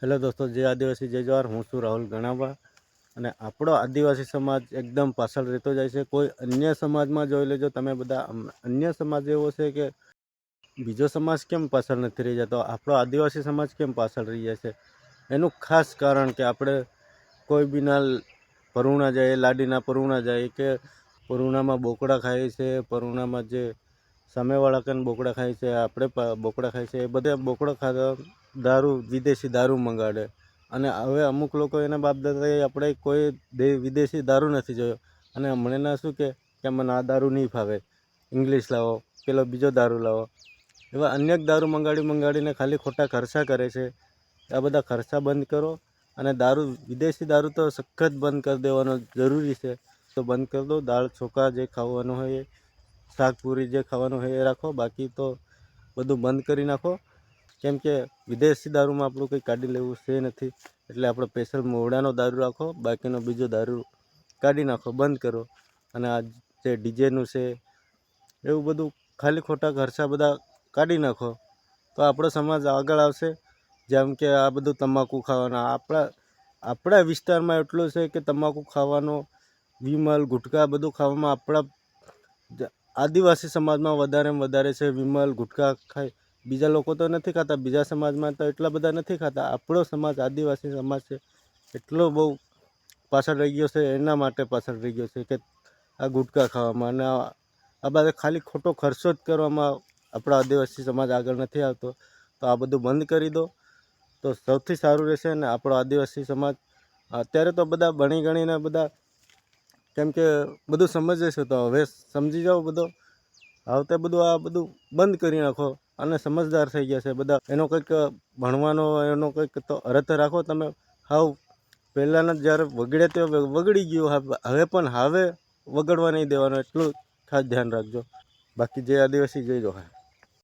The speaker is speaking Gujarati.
હેલો દોસ્તો, જય આદિવાસી જય જવાહર. હું છું રાહુલ ગણાવા અને આપણો આદિવાસી સમાજ એકદમ પાછળ રહેતો જાય છે. કોઈ અન્ય સમાજમાં જોઈ લેજો તમે બધા, અન્ય સમાજ એવો છે કે બીજો સમાજ કેમ પાછળ નથી રહી જતો, આપણો આદિવાસી સમાજ કેમ પાછળ રહી જાય છે. એનું ખાસ કારણ કે આપણે કોઈ બીના પરુણા જાય, લાડીના પરુણા જાય કે પરુણામાં બોકડા ખાય છે, પરુણામાં જે સામેવાળા કન બોકડા ખાય છે, આપણે બોકડા ખાય છે, એ બધા બોકડા ખાતા દારૂ, વિદેશી દારૂ મંગાડે. અને હવે અમુક લોકો એના બાપ દાદાએ આપણે કોઈ વિદેશી દારૂ નથી જોયો અને હમણાંના શું કે મને આ દારૂ નહીં ફાવે, ઇંગ્લિશ લાવો, પેલો બીજો દારૂ લાવો, એવા અનેક દારૂ મંગાડીને ખાલી ખોટા ખર્ચા કરે છે. આ બધા ખર્ચા બંધ કરો અને દારૂ, વિદેશી દારૂ તો સખત બંધ કરી દેવાનો જરૂરી છે. તો બંધ કરી દો. દાળ ચોખા જે ખાવાનું હોય, શાક પૂરી જે ખાવાનું હોય એ રાખો, બાકી તો બધું બંધ કરી નાખો. કેમ કે વિદેશી દારૂમાં આપણું કંઈ કાઢી લેવું છે નથી, એટલે આપણે સ્પેશિયલ મોવડાનો દારૂ રાખો, બાકીનો બીજો દારૂ કાઢી નાખો, બંધ કરો. અને આ જે ડીજેનું છે એવું બધું ખાલી ખોટા ખર્ચા બધા કાઢી નાખો, તો આપણો સમાજ આગળ આવશે. જેમ કે આ બધું તમાકુ ખાવાના, આપણા વિસ્તારમાં એટલું છે કે તમાકુ ખાવાનો, વિમલ, ગુટકા બધું ખાવામાં આપણા આદિવાસી સમાજમાં વધારે છે. વિમલ, ગુટકા ખાય, બીજા લોકો તો નથી ખાતા, બીજા સમાજમાં તો એટલા બધા નથી ખાતા. આપણો સમાજ આદિવાસી સમાજ છે એટલો બહુ પાછળ રહી ગયો છે. એના માટે પાછળ રહી ગયો છે કે આ ગુટકા ખાવામાં અને આ બધા ખાલી ખોટો ખર્ચો જ કરવામાં આપણો આદિવાસી સમાજ આગળ નથી આવતો. તો આ બધું બંધ કરી દો તો સૌથી સારું રહેશે. ને આપણો આદિવાસી સમાજ અત્યારે તો બધા ભણી ગણીને બધા, કેમ કે બધું સમજે છે, તો હવે સમજી જાઓ બધો. હવે તે બધું આ બધું બંધ કરી નાખો અને સમજદાર થઈ ગયા છે બધા. એનો કંઈક ભણવાનો એનો કંઈક તો અર્થ રાખો તમે. હાવ પહેલાંના જ્યારે વગડે તે વગડી ગયું, હવે વગડવા નહીં દેવાનો, એટલું ખાસ ધ્યાન રાખજો. બાકી જય આદિવાસી જય જોહાર.